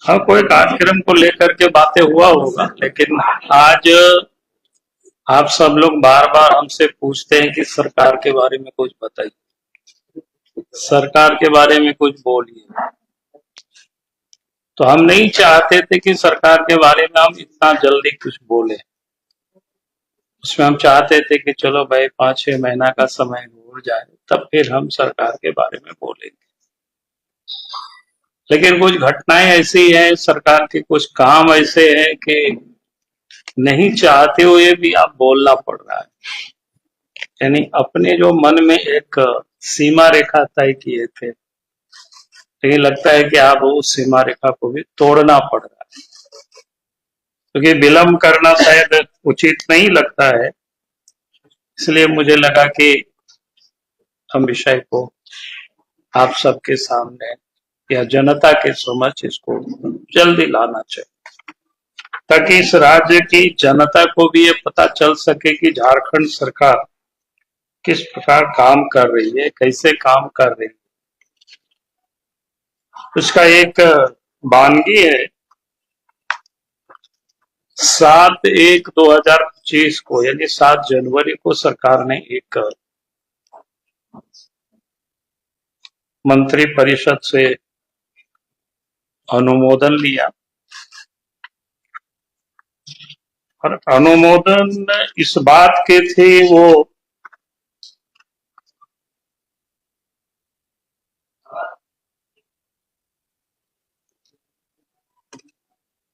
हाँ, कोई कार्यक्रम को लेकर के बातें हुआ होगा, लेकिन आज आप सब लोग बार बार हमसे पूछते हैं कि सरकार के बारे में कुछ बताइए, सरकार के बारे में कुछ बोलिए। तो हम नहीं चाहते थे कि सरकार के बारे में हम इतना जल्दी कुछ बोले। उसमें हम चाहते थे कि चलो भाई 5-6 महीना का समय हो जाए, तब फिर हम सरकार के बारे में बोलेंगे। लेकिन कुछ घटनाएं ऐसी हैं, सरकार के कुछ काम ऐसे हैं कि नहीं चाहते हुए भी आप बोलना पड़ रहा है। यानी अपने जो मन में एक सीमा रेखा तय किए थे, लेकिन लगता है कि आप उस सीमा रेखा को भी तोड़ना पड़ रहा है, क्योंकि विलंब करना शायद उचित नहीं लगता है। इसलिए मुझे लगा कि हम विषय को आप सबके सामने या जनता के समक्ष इसको जल्दी लाना चाहिए, ताकि इस राज्य की जनता को भी ये पता चल सके कि झारखंड सरकार किस प्रकार काम कर रही है, कैसे काम कर रही है। उसका एक वानगी है। 7/1/2025 को यानी 7 जनवरी को सरकार ने एक मंत्री परिषद से अनुमोदन लिया, और अनुमोदन इस बात के थे वो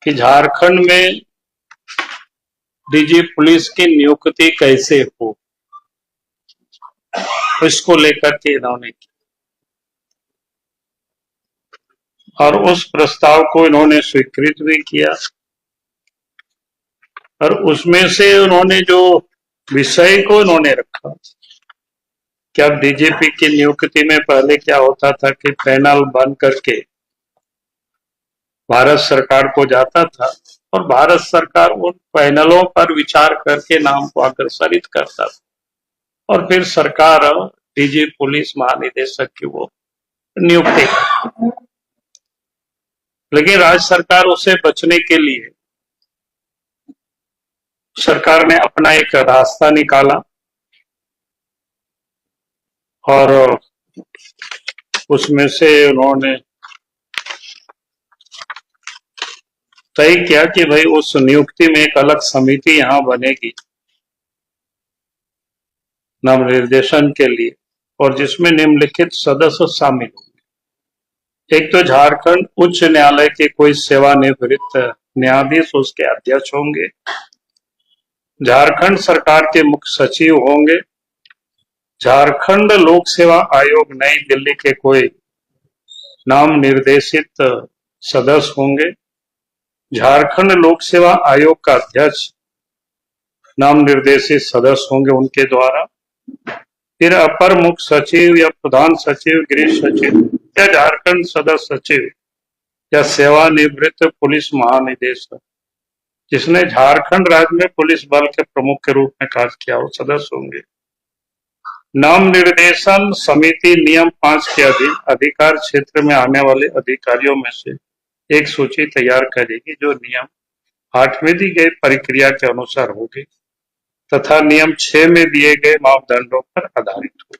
कि झारखंड में डीजी पुलिस की नियुक्ति कैसे हो, इसको लेकर के इन्होंने की। और उस प्रस्ताव को इन्होंने स्वीकृत भी किया, और उसमें से उन्होंने जो विषय को इन्होंने रखा कि अब डीजीपी की नियुक्ति में पहले क्या होता था कि पैनल बन करके भारत सरकार को जाता था, और भारत सरकार उन पैनलों पर विचार करके नाम को अग्रसरित करता था, और फिर सरकार डीजी पुलिस महानिदेशक की वो नियुक्ति करती। लेकिन राज्य सरकार उसे बचने के लिए सरकार ने अपना एक रास्ता निकाला, और उसमें से उन्होंने तय किया कि भाई उस नियुक्ति में एक अलग समिति यहां बनेगी नाम निर्देशन के लिए, और जिसमें निम्नलिखित सदस्य शामिल होंगे। एक तो झारखंड उच्च न्यायालय के कोई सेवानिवृत्त न्यायाधीश उसके अध्यक्ष होंगे, झारखंड सरकार के मुख्य सचिव होंगे, झारखंड लोक सेवा आयोग नई दिल्ली के कोई नाम निर्देशित सदस्य होंगे, झारखंड लोक सेवा आयोग का अध्यक्ष नाम निर्देशित सदस्य होंगे उनके द्वारा, फिर अपर मुख्य सचिव या प्रधान सचिव, गृह सचिव या झारखंड सदस्य सचिव या सेवानिवृत्त पुलिस महानिदेशक जिसने झारखंड राज्य में पुलिस बल के प्रमुख के रूप में कार्य किया वो सदस्य होंगे। नाम निर्देशन समिति नियम 5 के अधीन अधिकार क्षेत्र में आने वाले अधिकारियों में से एक सूची तैयार करेगी, जो नियम 8 में दी गई प्रक्रिया के अनुसार होगी तथा नियम 6 में दिए गए मापदंडों पर आधारित होगी।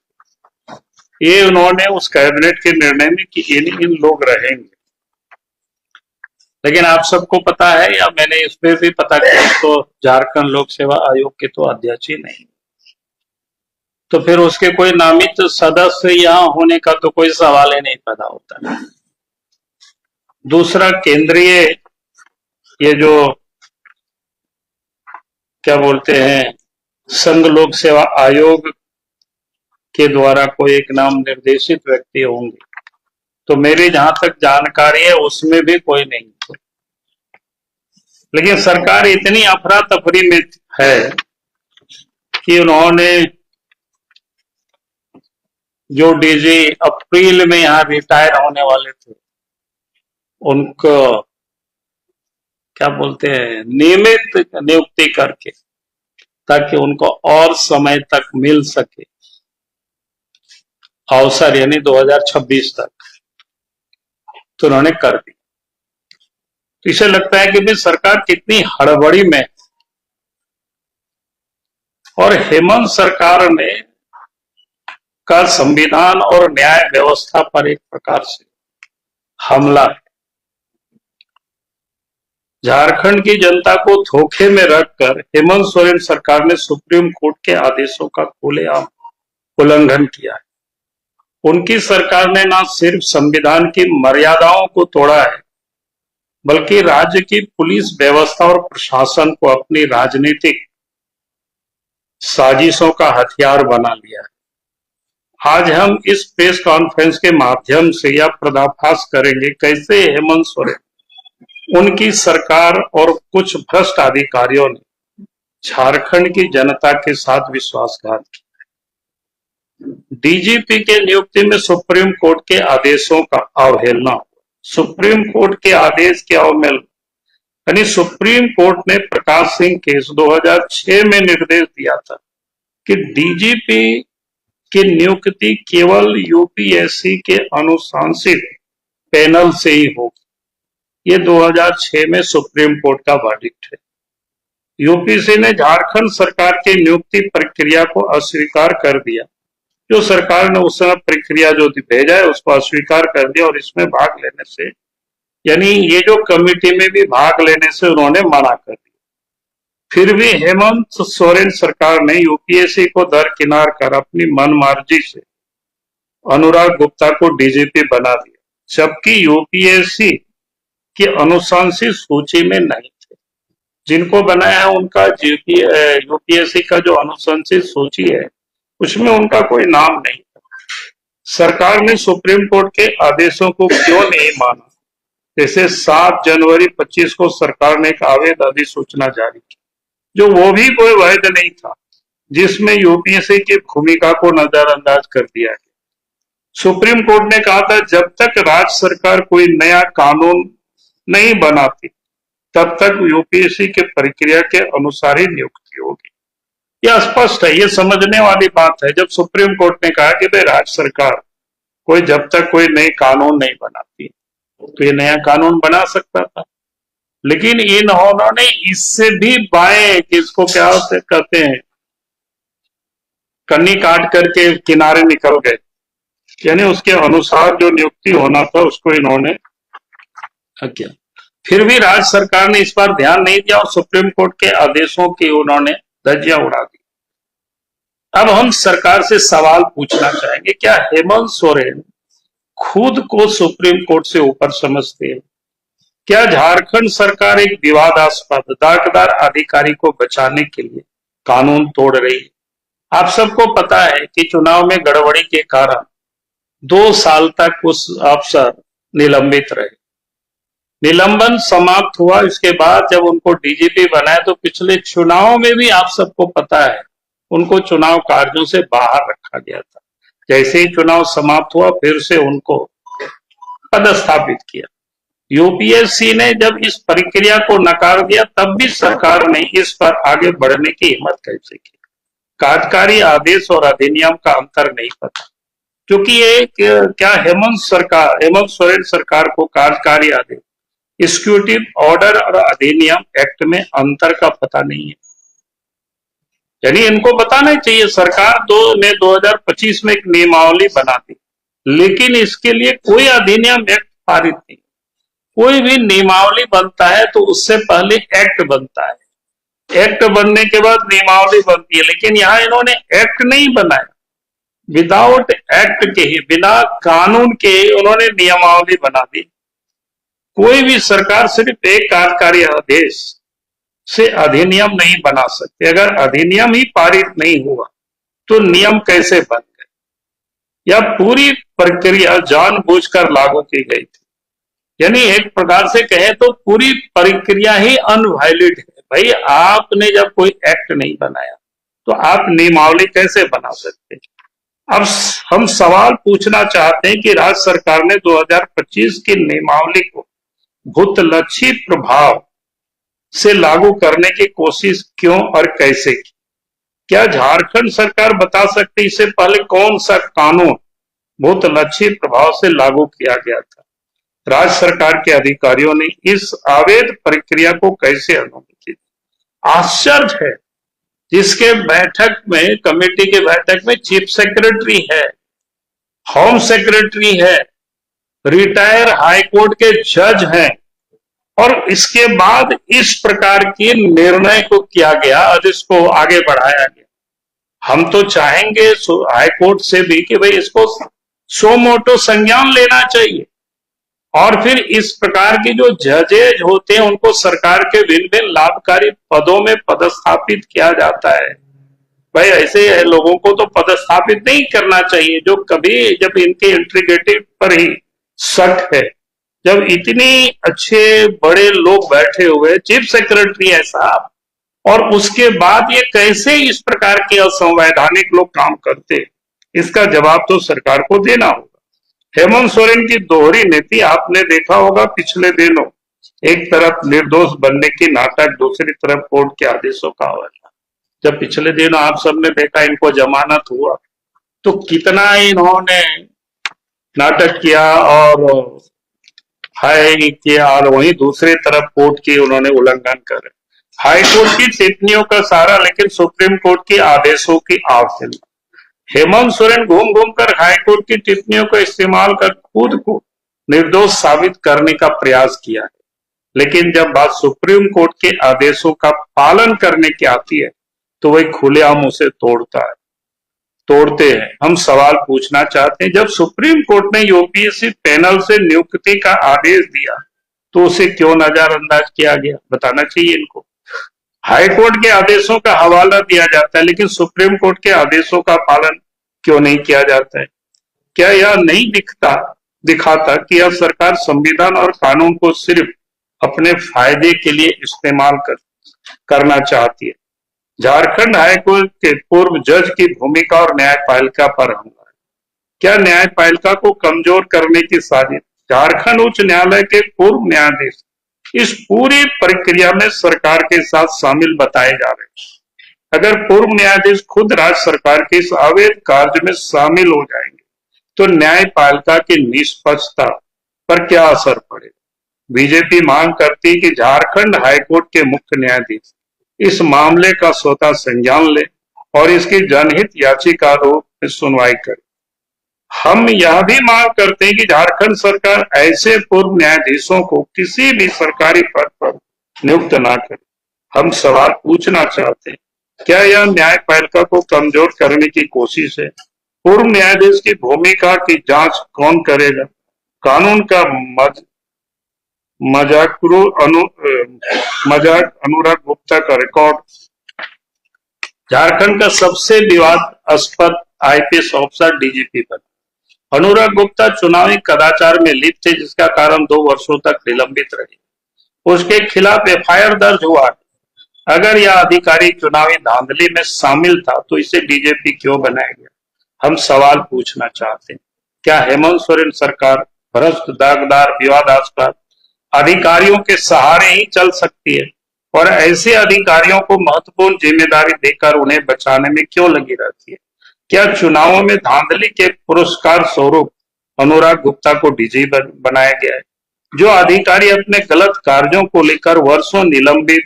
ये उन्होंने उस कैबिनेट के निर्णय में कि इन लोग रहेंगे। लेकिन आप सबको पता है, या मैंने इसमें भी पता किया, तो झारखंड लोक सेवा आयोग के तो अध्यक्ष ही नहीं, तो फिर उसके कोई नामित सदस्य यहाँ होने का तो कोई सवाल ही नहीं पैदा होता है। दूसरा, केंद्रीय ये जो क्या बोलते हैं संघ लोक सेवा आयोग के द्वारा कोई एक नाम निर्देशित व्यक्ति होंगे, तो मेरी जहां तक जानकारी है उसमें भी कोई नहीं। लेकिन सरकार इतनी अफरा तफरी में है कि उन्होंने जो डीजी अप्रैल में यहाँ रिटायर होने वाले थे उनको क्या बोलते हैं नियमित नियुक्ति करके, ताकि उनको और समय तक मिल सके अवसर, यानी 2026 तक, तो उन्होंने कर दी। इसे लगता है कि भाई सरकार कितनी हड़बड़ी में, और हेमंत सरकार ने का संविधान और न्याय व्यवस्था पर एक प्रकार से हमला है। झारखंड की जनता को धोखे में रखकर हेमंत सोरेन सरकार ने सुप्रीम कोर्ट के आदेशों का खुलेआम उल्लंघन किया है। उनकी सरकार ने न सिर्फ संविधान की मर्यादाओं को तोड़ा है, बल्कि राज्य की पुलिस व्यवस्था और प्रशासन को अपनी राजनीतिक साजिशों का हथियार बना लिया है। आज हम इस प्रेस कॉन्फ्रेंस के माध्यम से यह पर्दाफाश करेंगे कैसे हेमंत सोरेन, उनकी सरकार और कुछ भ्रष्ट अधिकारियों ने झारखंड की जनता के साथ विश्वासघात किया। डीजीपी के नियुक्ति में सुप्रीम कोर्ट के आदेशों का अवहेलना, सुप्रीम कोर्ट के आदेश की अवहेलना, यानी सुप्रीम कोर्ट ने प्रकाश सिंह केस 2006 में निर्देश दिया था कि डीजीपी की नियुक्ति केवल यूपीएससी के अनुशंसित पैनल से ही होगी। ये 2006 में सुप्रीम कोर्ट का वर्डिक्ट है। यूपीएससी ने झारखंड सरकार की नियुक्ति प्रक्रिया को अस्वीकार कर दिया। जो सरकार ने उस समय प्रक्रिया जो भेजा है उसको अस्वीकार कर दिया और इसमें भाग लेने से, यानी ये जो कमेटी में भी भाग लेने से उन्होंने मना कर दिया। फिर भी हेमंत सोरेन सरकार ने यूपीएससी को दरकिनार कर अपनी मनमर्जी से अनुराग गुप्ता को डीजीपी बना दिया, जबकि यूपीएससी की अनुशंसित सूची में नहीं थे। जिनको बनाया है उनका यूपीएससी का जो अनुशंसित सूची है उसमें उनका कोई नाम नहीं था। सरकार ने सुप्रीम कोर्ट के आदेशों को क्यों नहीं माना? जैसे 7 जनवरी 25 को सरकार ने एक अवैध अधिसूचना जारी की, जो वो भी कोई वैध नहीं था, जिसमें यूपीएससी की भूमिका को नजरअंदाज कर दिया गया। सुप्रीम कोर्ट ने कहा था जब तक राज्य सरकार कोई नया कानून नहीं बनाती तब तक यूपीएससी के प्रक्रिया के अनुसार ही नियुक्ति होगी। यह स्पष्ट है, ये समझने वाली बात है। जब सुप्रीम कोर्ट ने कहा कि भाई राज्य सरकार जब तक कोई नए कानून नहीं बनाती तो ये नया कानून बना सकता था, लेकिन इन्होंने इससे भी बाएं, किसको क्या कहते हैं, कन्नी काट करके किनारे निकल गए, यानी उसके अनुसार जो नियुक्ति होना था उसको इन्होंने किया। फिर भी राज्य सरकार ने इस पर ध्यान नहीं दिया और सुप्रीम कोर्ट के आदेशों की उन्होंने धज्जियां उड़ा दी। अब हम सरकार से सवाल पूछना चाहेंगे, क्या हेमंत सोरेन खुद को सुप्रीम कोर्ट से ऊपर समझते हैं? क्या झारखंड सरकार एक विवादास्पद दागदार अधिकारी को बचाने के लिए कानून तोड़ रही है? आप सबको पता है कि चुनाव में गड़बड़ी के कारण 2 साल तक उस अफसर निलंबित रहे। निलंबन समाप्त हुआ, इसके बाद जब उनको डीजीपी बनाया तो पिछले चुनाव में भी आप सबको पता है उनको चुनाव कार्यों से बाहर रखा गया था। जैसे ही चुनाव समाप्त हुआ फिर से उनको पदस्थापित किया। यूपीएससी ने जब इस प्रक्रिया को नकार दिया तब भी सरकार ने इस पर आगे बढ़ने की हिम्मत कैसे की? कार्यकारी आदेश और अधिनियम का अंतर नहीं पता, क्योंकि ये क्या हेमंत सोरेन सरकार को कार्यकारी आदेश, एग्जीक्यूटिव ऑर्डर और अधिनियम एक्ट में अंतर का पता नहीं है। यानी इनको बताना चाहिए। सरकार 2025 में एक नियमावली बना दी, लेकिन इसके लिए कोई अधिनियम एक्ट पारित नहीं। कोई भी नियमावली बनता है तो उससे पहले एक्ट बनता है, एक्ट बनने के बाद नियमावली बनती है, लेकिन यहाँ इन्होंने एक्ट नहीं बनाया। विदाउट एक्ट के ही, बिना कानून के ही उन्होंने नियमावली बना दी। कोई भी सरकार सिर्फ एक कार्यकारी आदेश से अधिनियम नहीं बना सकती। अगर अधिनियम ही पारित नहीं हुआ तो नियम कैसे बन गए? यह पूरी प्रक्रिया जानबूझकर लागू की गई थी। यानी एक प्रकार से कहें तो पूरी प्रक्रिया ही अनवैलिड है। भाई आपने जब कोई एक्ट नहीं बनाया तो आप नियमावली कैसे बना सकते? अब हम सवाल पूछना चाहते हैं कि राज्य सरकार ने 2025 की नियमावली को भूतलक्षी प्रभाव से लागू करने की कोशिश क्यों और कैसे की? क्या झारखंड सरकार बता सकती इससे पहले कौन सा कानून भूतलक्षी प्रभाव से लागू किया गया था? राज्य सरकार के अधिकारियों ने इस अवैध प्रक्रिया को कैसे अनुमति दी? आश्चर्य है। जिसके बैठक में, कमेटी के बैठक में चीफ सेक्रेटरी है, होम सेक्रेटरी है, रिटायर हाईकोर्ट के जज हैं, और इसके बाद इस प्रकार के निर्णय को किया गया और इसको आगे बढ़ाया गया। हम तो चाहेंगे हाईकोर्ट से भी कि भाई इसको सो मोटो संज्ञान लेना चाहिए, और फिर इस प्रकार की जो जजेज होते हैं उनको सरकार के भिन्न भिन्न लाभकारी पदों में पदस्थापित किया जाता है। भाई ऐसे लोगों को तो पदस्थापित नहीं करना चाहिए जो कभी, जब इनके इंटीग्रिटी पर ही शक है, जब इतनी अच्छे बड़े लोग बैठे हुए, चीफ सेक्रेटरी है साहब, और उसके बाद ये कैसे इस प्रकार के असंवैधानिक लोग काम करते, इसका जवाब तो सरकार को देना होगा। हेमंत सोरेन की दोहरी नीति आपने देखा होगा पिछले दिनों, एक तरफ निर्दोष बनने की नाटक, दूसरी तरफ कोर्ट के आदेशों का हवाला। जब पिछले दिनों आप सबने देखा इनको जमानत हुआ तो कितना इन्होंने नाटक किया और हाई किया, और वहीं दूसरी तरफ कोर्ट की उन्होंने उल्लंघन करे। हाई कोर्ट की टिप्पणियों का सहारा लेकिन सुप्रीम कोर्ट के आदेशों की आवश्यकता। हेमंत सोरेन घूम घूम कर हाईकोर्ट की टिप्पणियों का इस्तेमाल कर खुद को निर्दोष साबित करने का प्रयास किया है, लेकिन जब बात सुप्रीम कोर्ट के आदेशों का पालन करने की आती है तो वही खुलेआम उसे तोड़ते हैं। हम सवाल पूछना चाहते हैं, जब सुप्रीम कोर्ट ने यूपीएससी पैनल से नियुक्ति का आदेश दिया तो उसे क्यों नजरअंदाज किया गया? बताना चाहिए इनको। हाई कोर्ट के आदेशों का हवाला दिया जाता है लेकिन सुप्रीम कोर्ट के आदेशों का पालन क्यों नहीं किया जाता है? क्या यह नहीं दिखाता कि यह सरकार संविधान और कानून को सिर्फ अपने फायदे के लिए इस्तेमाल करना चाहती है? झारखंड हाईकोर्ट के पूर्व जज की भूमिका और न्यायपालिका पर हमला। क्या न्यायपालिका को कमजोर करने की साजिश? झारखंड उच्च न्यायालय के पूर्व न्यायाधीश इस पूरी प्रक्रिया में सरकार के साथ शामिल बताए जा रहे हैं। अगर पूर्व न्यायाधीश खुद राज्य सरकार के इस अवैध कार्य में शामिल हो जाएंगे तो न्यायपालिका की निष्पक्षता पर क्या असर पड़ेगा? बीजेपी मांग करती है कि झारखंड हाईकोर्ट के मुख्य न्यायाधीश इस मामले का स्वतः संज्ञान ले और इसकी जनहित याचिका रूप में सुनवाई करे। हम यह भी मांग करते हैं कि झारखंड सरकार ऐसे पूर्व न्यायाधीशों को किसी भी सरकारी पद पर नियुक्त ना करे। हम सवाल पूछना चाहते हैं, क्या यह न्यायपालिका को कमजोर करने की कोशिश है? पूर्व न्यायाधीश की भूमिका की जांच कौन करेगा? कानून का मजाक अनुराग गुप्ता का रिकॉर्ड। झारखंड का सबसे विवादास्पद आईपीएस ऑफिसर डीजीपी बना। अनुराग गुप्ता चुनावी कदाचार में लिप्त थे जिसका कारण 2 वर्षों तक निलंबित रहे। उसके खिलाफ एफआईआर दर्ज हुआ है। अगर यह अधिकारी चुनावी धांधली में शामिल था तो इसे डीजीपी क्यों बनाया गया? हम सवाल पूछना चाहते हैं, क्या हेमंत सोरेन सरकार भ्रष्ट, दागदार, विवादास्पद अधिकारियों के सहारे ही चल सकती है? और ऐसे अधिकारियों को महत्वपूर्ण जिम्मेदारी देकर उन्हें बचाने में क्यों लगी रहती है? क्या चुनावों में धांधली के पुरस्कार स्वरूप अनुराग गुप्ता को डीजी बनाया गया है? जो अधिकारी अपने गलत कार्यों को लेकर वर्षों निलंबित,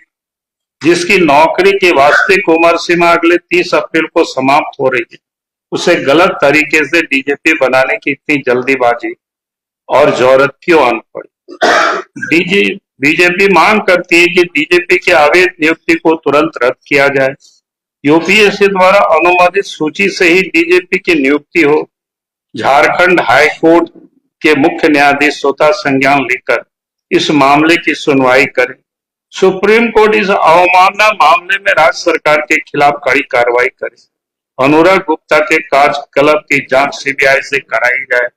जिसकी नौकरी की वास्तविक उम्र सीमा अगले 30 अप्रैल को समाप्त हो रही है, उसे गलत तरीके से डीजीपी बनाने की इतनी जल्दीबाजी और जरूरत क्यों आन पड़ी? बीजेपी मांग करती है कि डीजीपी की अवैध नियुक्ति को तुरंत रद्द किया जाए। यूपीएससी द्वारा अनुमोदित सूची से ही डीजीपी की नियुक्ति हो। झारखंड हाईकोर्ट के मुख्य न्यायाधीश स्वतः संज्ञान लेकर इस मामले की सुनवाई करें। सुप्रीम कोर्ट इस अवमानना मामले में राज्य सरकार के खिलाफ कड़ी कार्रवाई करे। अनुराग गुप्ता के कार्यकलाप की जांच सीबीआई से कराई जाए।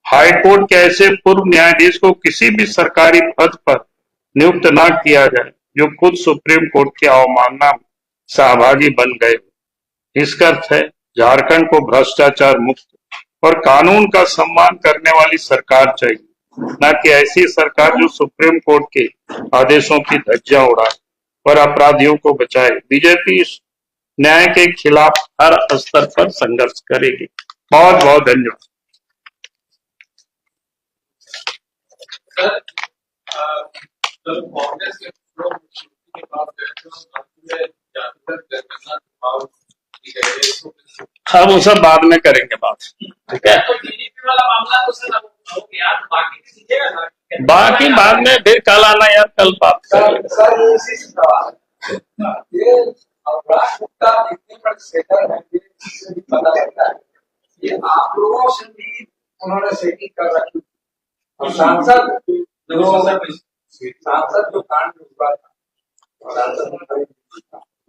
हाईकोर्ट के ऐसे पूर्व न्यायाधीश को किसी भी सरकारी पद पर नियुक्त न किया जाए जो खुद सुप्रीम कोर्ट की अवमानना सहभागी बन गए। इसका अर्थ है झारखंड को भ्रष्टाचार मुक्त और कानून का सम्मान करने वाली सरकार चाहिए, न कि ऐसी सरकार जो सुप्रीम कोर्ट के आदेशों की धज्जियां उड़ाए और अपराधियों को बचाए। बीजेपी इस न्याय के खिलाफ हर स्तर पर संघर्ष करेगी। बहुत बहुत धन्यवाद। सर, जब कांग्रेस के लोग के पास गए थे तो काफी में ज्यादातर जनता दबाव की गई है इसको। अब वो सब बाद में करेंगे बात, ठीक है। तो टीडीपी वाला मामला तो सर अब हो गया, तो बाकी कीजिएगा ना। बाकी बाद में फिर कल आना यार, कल बात करेंगे। सर इसी सवाल ये अपराध गुप्ता इतने बड़े सेटर है, ये इससे भी पता लगता है ये आप लोगों से भी उन्होंने सेटिंग कर रखी। और सांसद जो कांड हुआ था,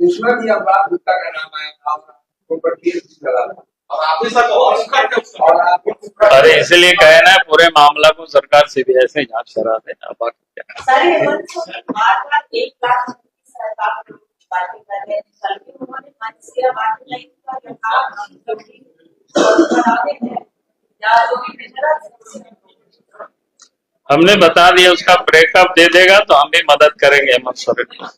उसमें भी अपराध गुप्ता का नाम आया था, ऊपर केस भी चला था। और आप ही सर और आप अरे इसलिए कहे ना, पूरे मामला को सरकार सीबीआई से जांच करा देना, बाकी क्या। सारे एवं 1 लाख सरकार बातें कर रहे हैं, कल भी उन्होंने मनसिया बात नहीं किया कि आप बनाते हैं या जो भी मेजर हमने बता दिया, उसका ब्रेकअप दे देगा तो हम भी मदद करेंगे हेमंत सोरेन को।